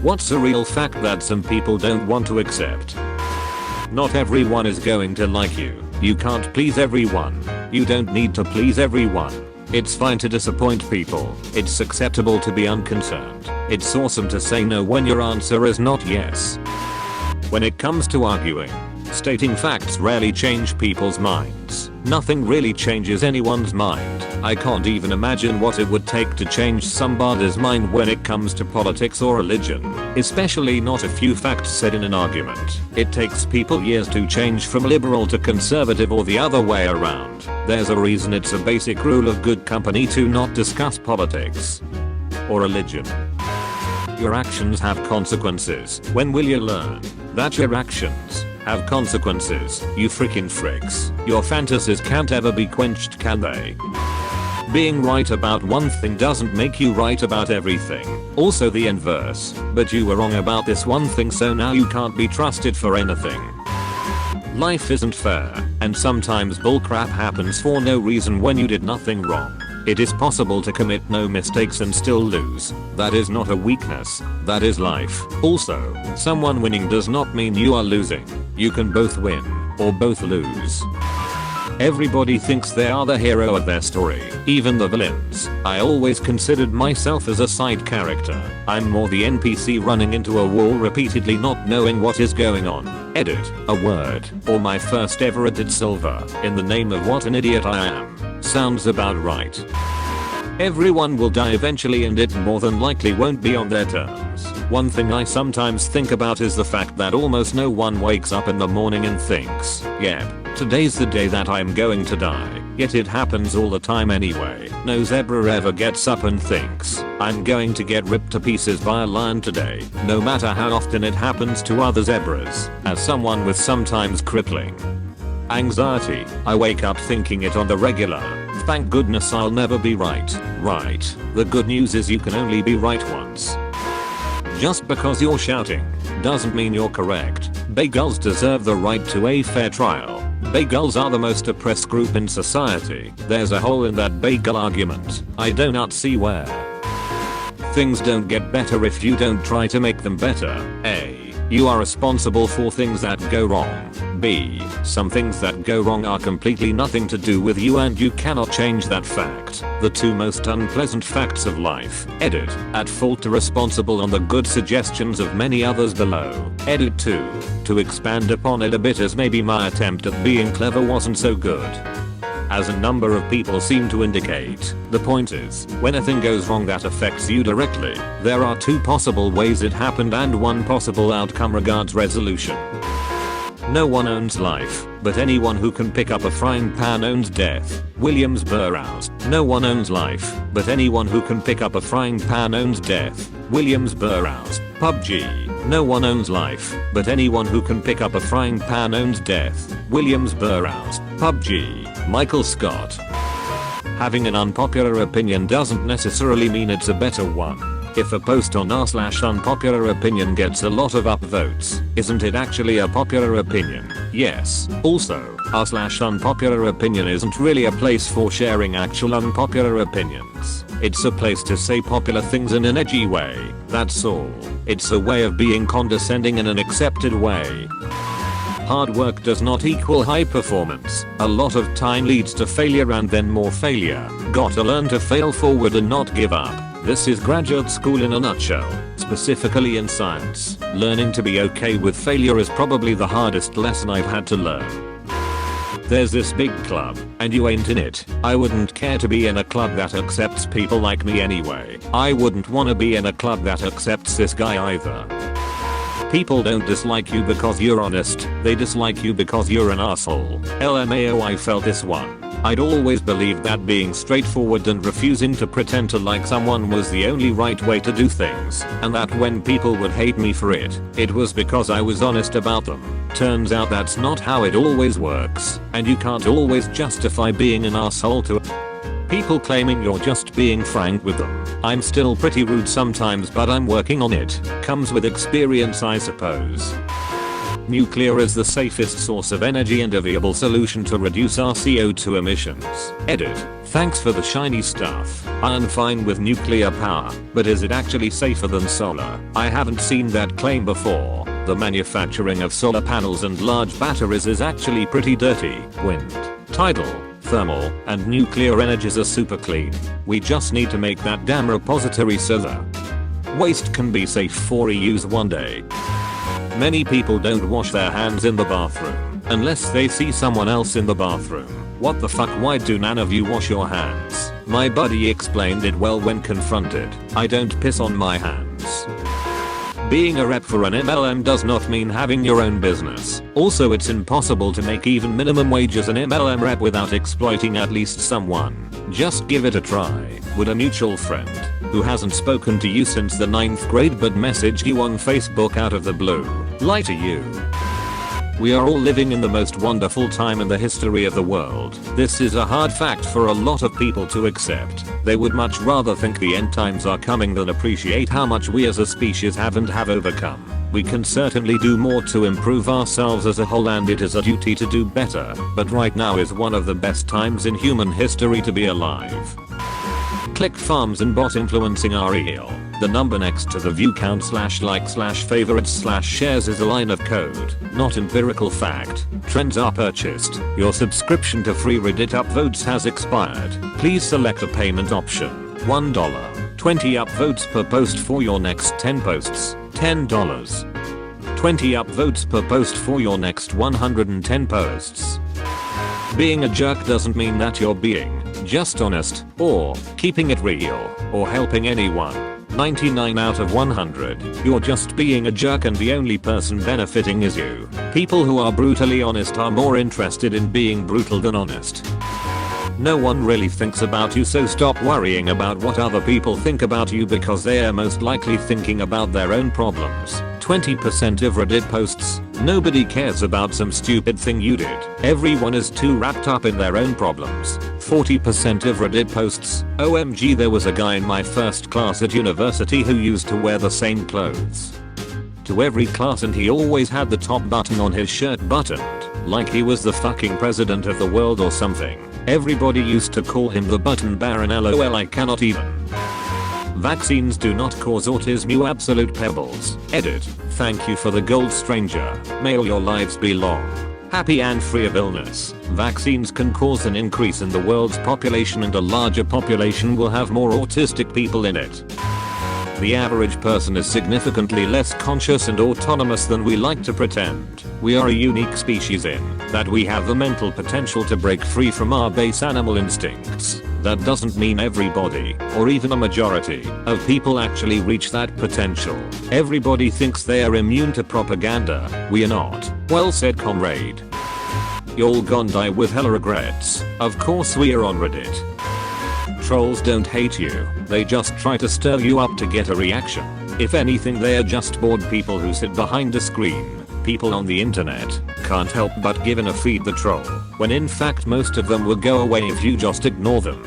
What's a real fact that some people don't want to accept? Not everyone is going to like you. You can't please everyone. You don't need to please everyone. It's fine to disappoint people. It's acceptable to be unconcerned. It's awesome to say no when your answer is not yes. When it comes to arguing, stating facts rarely change people's minds. Nothing really changes anyone's mind. I can't even imagine what it would take to change somebody's mind when it comes to politics or religion. Especially not a few facts said in an argument. It takes people years to change from liberal to conservative or the other way around. There's a reason it's a basic rule of good company to not discuss politics or religion. Your actions have consequences. When will you learn that your actions have consequences? You freaking freaks. Your fantasies can't ever be quenched, can they? Being right about one thing doesn't make you right about everything. Also the inverse. But you were wrong about this one thing, so now you can't be trusted for anything. Life isn't fair, and sometimes bullcrap happens for no reason when you did nothing wrong. It is possible to commit no mistakes and still lose. That is not a weakness, that is life. Also, someone winning does not mean you are losing. You can both win, or both lose. Everybody thinks they are the hero of their story, even the villains. I always considered myself as a side character. I'm more the NPC running into a wall repeatedly not knowing what is going on. Edit, a word, or my first ever edit silver, in the name of what an idiot I am. Sounds about right. Everyone will die eventually and it more than likely won't be on their terms. One thing I sometimes think about is the fact that almost no one wakes up in the morning and thinks, yep, today's the day that I'm going to die. Yet it happens all the time anyway. No zebra ever gets up and thinks, I'm going to get ripped to pieces by a lion today, no matter how often it happens to other zebras. As someone with sometimes crippling anxiety, I wake up thinking it on the regular. Thank goodness I'll never be right. Right. The good news is you can only be right once. Just because you're shouting doesn't mean you're correct. Bagels deserve the right to a fair trial. Bagels are the most oppressed group in society. There's a hole in that bagel argument. I do not see where. Things don't get better if you don't try to make them better. A. You are responsible for things that go wrong. B. Some things that go wrong are completely nothing to do with you and you cannot change that fact. The two most unpleasant facts of life. Edit. At fault to responsible on the good suggestions of many others below. Edit 2. To expand upon it a bit, as maybe my attempt at being clever wasn't so good as a number of people seem to indicate. The point is, when a thing goes wrong that affects you directly, there are two possible ways it happened and one possible outcome regards resolution. No one owns life, but anyone who can pick up a frying pan owns death. Williams Burroughs. No one owns life, but anyone who can pick up a frying pan owns death. Williams Burroughs. PUBG. No one owns life, but anyone who can pick up a frying pan owns death. Williams Burroughs. PUBG. Michael Scott. Having an unpopular opinion doesn't necessarily mean it's a better one. If a post on r/unpopular opinion gets a lot of upvotes, isn't it actually a popular opinion? Yes. Also, r/unpopular opinion isn't really a place for sharing actual unpopular opinions. It's a place to say popular things in an edgy way. That's all. It's a way of being condescending in an accepted way. Hard work does not equal high performance. A lot of time leads to failure and then more failure. Gotta learn to fail forward and not give up. This is graduate school in a nutshell. Specifically in science, learning to be okay with failure is probably the hardest lesson I've had to learn. There's this big club, and you ain't in it. I wouldn't care to be in a club that accepts people like me anyway. I wouldn't wanna be in a club that accepts this guy either. People don't dislike you because you're honest, they dislike you because you're an asshole. LMAO, I felt this one. I'd always believed that being straightforward and refusing to pretend to like someone was the only right way to do things, and that when people would hate me for it, it was because I was honest about them. Turns out that's not how it always works, and you can't always justify being an asshole to people claiming you're just being frank with them. I'm still pretty rude sometimes, but I'm working on it. Comes with experience, I suppose. Nuclear is the safest source of energy and a viable solution to reduce our CO2 emissions. Edit. Thanks for the shiny stuff. I'm fine with nuclear power, but is it actually safer than solar? I haven't seen that claim before. The manufacturing of solar panels and large batteries is actually pretty dirty. Wind, tidal, thermal, and nuclear energies are super clean. We just need to make that damn repository so the waste can be safe for reuse one day. Many people don't wash their hands in the bathroom unless they see someone else in the bathroom. What the fuck, why do none of you wash your hands? My buddy explained it well when confronted. I don't piss on my hands. Being a rep for an MLM does not mean having your own business. Also, it's impossible to make even minimum wage as an MLM rep without exploiting at least someone. Just give it a try. Would a mutual friend who hasn't spoken to you since the 9th grade but messaged you on Facebook out of the blue lie to you? We are all living in the most wonderful time in the history of the world. This is a hard fact for a lot of people to accept. They would much rather think the end times are coming than appreciate how much we as a species have and have overcome. We can certainly do more to improve ourselves as a whole, and it is a duty to do better, but right now is one of the best times in human history to be alive. Click farms and bot influencing are real. The number next to the view count /like/favorites/shares is a line of code, not empirical fact. Trends are purchased. Your subscription to free Reddit upvotes has expired. Please select a payment option. $1. 20 upvotes per post for your next 10 posts. $10. 20 upvotes per post for your next 110 posts. Being a jerk doesn't mean that you're being just honest, or keeping it real, or helping anyone. 99 out of 100, you're just being a jerk and the only person benefiting is you. People who are brutally honest are more interested in being brutal than honest. No one really thinks about you, so stop worrying about what other people think about you, because they are most likely thinking about their own problems. 20% of Reddit posts, nobody cares about some stupid thing you did. Everyone is too wrapped up in their own problems. 40% of Reddit posts, OMG, there was a guy in my first class at university who used to wear the same clothes to every class, and he always had the top button on his shirt buttoned, like he was the fucking president of the world or something. Everybody used to call him the button baron. LOL, I cannot even. Vaccines do not cause autism, you absolute pebbles. Edit. Thank you for the gold, stranger. May all your lives be long, happy and free of illness. Vaccines can cause an increase in the world's population, and a larger population will have more autistic people in it. The average person is significantly less conscious and autonomous than we like to pretend. We are a unique species in that we have the mental potential to break free from our base animal instincts. That doesn't mean everybody, or even a majority, of people actually reach that potential. Everybody thinks they are immune to propaganda. We are not. Well said, comrade. Y'all gon' die with hella regrets. Of course we are on Reddit. Trolls don't hate you, they just try to stir you up to get a reaction. If anything, they are just bored people who sit behind a screen. People on the internet can't help but give in a feed the troll, when in fact most of them will go away if you just ignore them.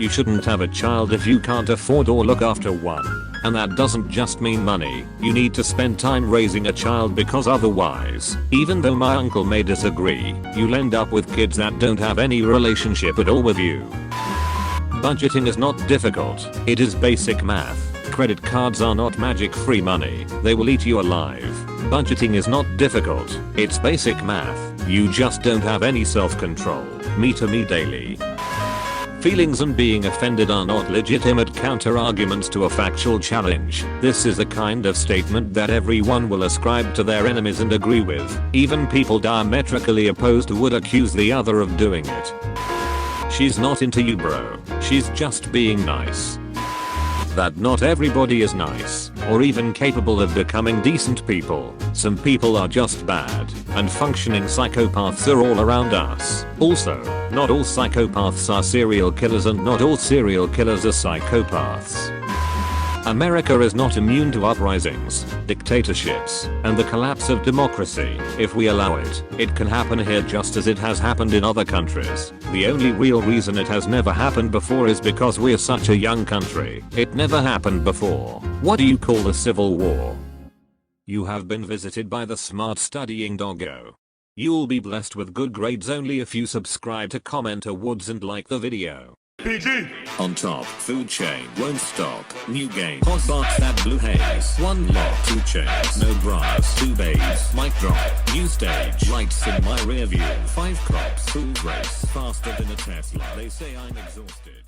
You shouldn't have a child if you can't afford or look after one. And that doesn't just mean money. You need to spend time raising a child, because otherwise, even though my uncle may disagree, you'll end up with kids that don't have any relationship at all with you. Budgeting is not difficult. It is basic math. Credit cards are not magic-free money. They will eat you alive. Budgeting is not difficult. It's basic math. You just don't have any self-control. Me to me daily. Feelings and being offended are not legitimate counter-arguments to a factual challenge. This is the kind of statement that everyone will ascribe to their enemies and agree with. Even people diametrically opposed would accuse the other of doing it. She's not into you, bro. She's just being nice. That not everybody is nice, or even capable of becoming decent people. Some people are just bad, and functioning psychopaths are all around us. Also, not all psychopaths are serial killers, and not all serial killers are psychopaths. America is not immune to uprisings, dictatorships, and the collapse of democracy. If we allow it, it can happen here just as it has happened in other countries. The only real reason it has never happened before is because we're such a young country. It never happened before. What do you call a civil war? You have been visited by the smart studying doggo. You'll be blessed with good grades only if you subscribe to Comment Awards and like the video. PG! On top, food chain, won't stop, new game, hot box at Blue Haze, 1 lock, 2 chains, no bras, 2 babes, mic drop, new stage, lights in my rear view, 5 crops, food race, faster than a Tesla, they say I'm exhausted.